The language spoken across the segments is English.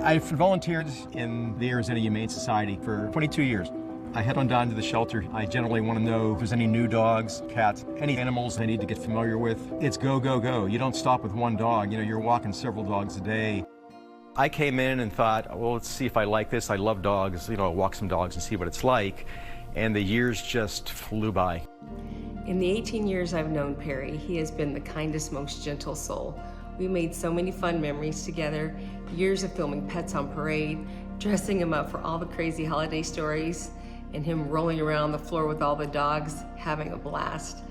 I've volunteered in the Arizona Humane Society for 22 years. I head on down to the shelter. I generally want to know if there's any new dogs, cats, any animals I need to get familiar with. It's go, go, go. You don't stop with one dog. You know, you're walking several dogs a day. I came in and thought, well, let's see if I like this. I love dogs. You know, walk some dogs and see what it's like. And the years just flew by. In the 18 years I've known Perry, he has been the kindest, most gentle soul. We made so many fun memories together, years of filming Pets on Parade, dressing him up for all the crazy holiday stories, and him rolling around the floor with all the dogs, having a blast.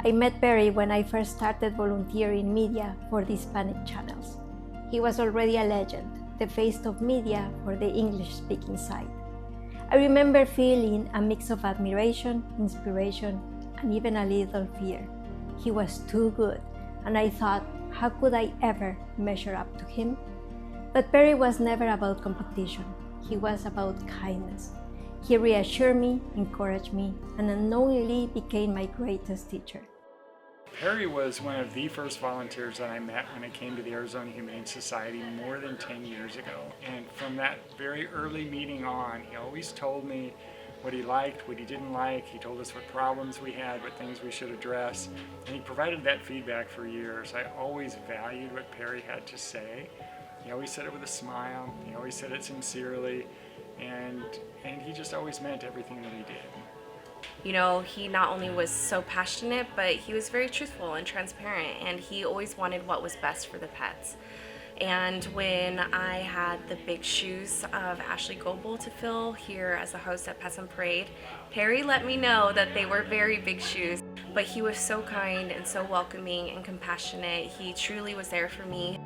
I met Perry when I first started volunteering media for the Hispanic channels. He was already a legend, the face of media for the English-speaking side. I remember feeling a mix of admiration, inspiration, and even a little fear. He was too good, and I thought, how could I ever measure up to him? But Perry was never about competition. He was about kindness. He reassured me, encouraged me, and unknowingly became my greatest teacher. Perry was one of the first volunteers that I met when I came to the Arizona Humane Society more than 10 years ago. And from that very early meeting on, he always told me what he liked, what he didn't like. He told us what problems we had, what things we should address. And he provided that feedback for years. I always valued what Perry had to say. He always said it with a smile. He always said it sincerely. And he just always meant everything that he did. You know, he not only was so passionate, but he was very truthful and transparent, and he always wanted what was best for the pets. And when I had the big shoes of Ashley Goebel to fill here as a host at Pets on Parade, Perry let me know that they were very big shoes, but he was so kind and so welcoming and compassionate. He truly was there for me.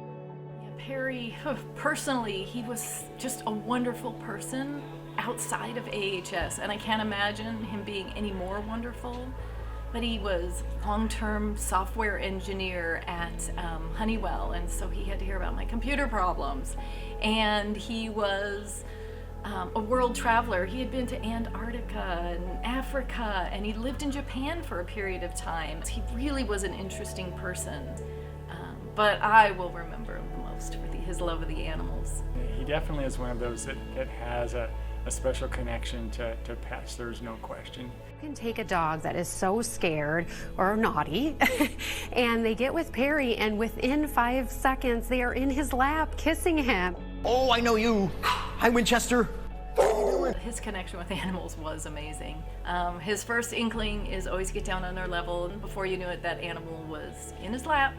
Perry, personally, he was just a wonderful person outside of AHS, and I can't imagine him being any more wonderful. But he was long-term software engineer at Honeywell, and so he had to hear about my computer problems. And he was a world traveler. He had been to Antarctica and Africa, and he lived in Japan for a period of time. He really was an interesting person, but I will remember him the most for his love of the animals. He definitely is one of those that has a special connection to pets, there's no question. You can take a dog that is so scared or naughty and they get with Perry, and within 5 seconds they are in his lap kissing him. Oh, I know you. Hi, Winchester. His connection with animals was amazing. His first inkling is always get down on their level, and before you knew it, that animal was in his lap.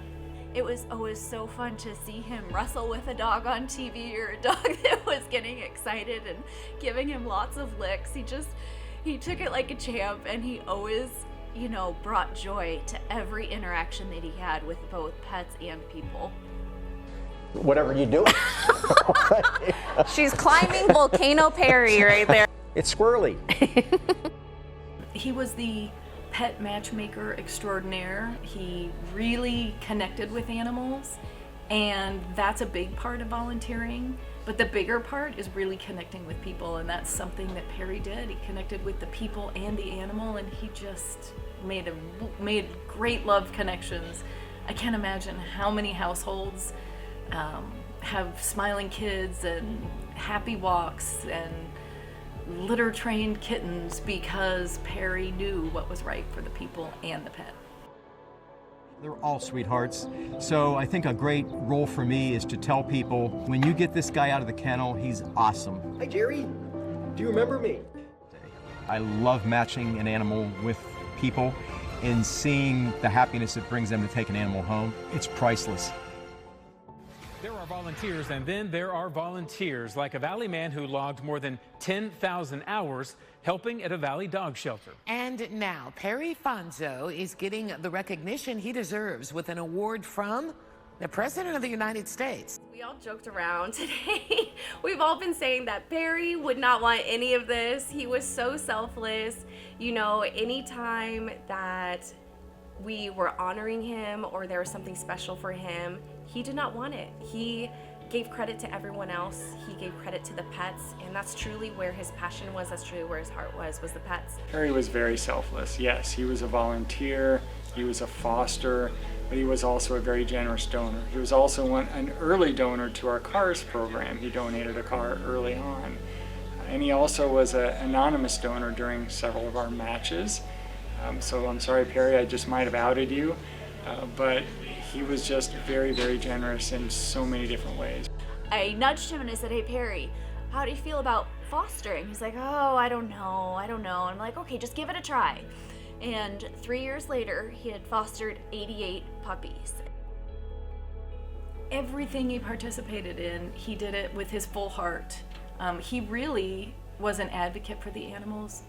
It was always so fun to see him wrestle with a dog on TV, or a dog that was getting excited and giving him lots of licks. He took it like a champ, and he always, you know, brought joy to every interaction that he had with both pets and people. Whatever you do. She's climbing Volcano Perry right there. It's squirrely. He was the pet matchmaker extraordinaire. He really connected with animals, and that's a big part of volunteering. But the bigger part is really connecting with people, and that's something that Perry did. He connected with the people and the animal, and he just made great love connections. I can't imagine how many households have smiling kids and happy walks and litter-trained kittens because Perry knew what was right for the people and the pet. They're all sweethearts. So I think a great role for me is to tell people, when you get this guy out of the kennel, he's awesome. Hi, Jerry. Do you remember me? I love matching an animal with people and seeing the happiness it brings them to take an animal home. It's priceless. There are volunteers, and then there are volunteers, like a Valley man who logged more than 10,000 hours helping at a Valley dog shelter. And now Perry Fanzo is getting the recognition he deserves with an award from the President of the United States. We all joked around today. We've all been saying that Perry would not want any of this. He was so selfless. You know, anytime that we were honoring him or there was something special for him, he did not want it. He gave credit to everyone else. He gave credit to the pets, and that's truly where his passion was. That's truly where his heart was the pets. Perry was very selfless. Yes, he was a volunteer. He was a foster. but he was also a very generous donor. He was also an early donor to our cars program. He donated a car early on. And he also was an anonymous donor during several of our matches. So I'm sorry, Perry, I just might have outed you, but he was just very, very generous in so many different ways. I nudged him and I said, hey, Perry, how do you feel about fostering? He's like, oh, I don't know. I'm like, okay, just give it a try. And 3 years later, he had fostered 88 puppies. Everything he participated in, he did it with his full heart. He really was an advocate for the animals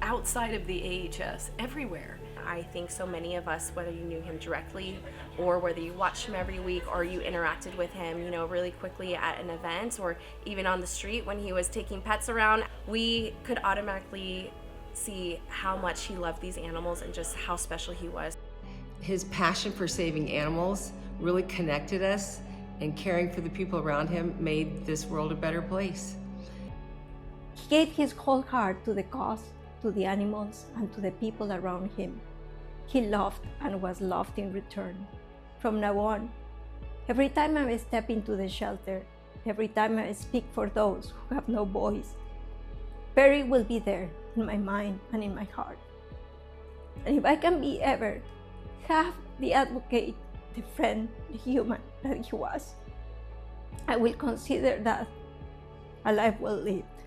outside of the AHS, everywhere. I think so many of us, whether you knew him directly or whether you watched him every week or you interacted with him, really quickly at an event or even on the street when he was taking pets around, we could automatically see how much he loved these animals and just how special he was. His passion for saving animals really connected us, and caring for the people around him made this world a better place. He gave his whole heart to the cause, to the animals, and to the people around him. He loved and was loved in return. From now on, every time I step into the shelter, every time I speak for those who have no voice, Perry will be there in my mind and in my heart. And if I can be ever have the advocate, the friend, the human that he was, I will consider that a life well lived.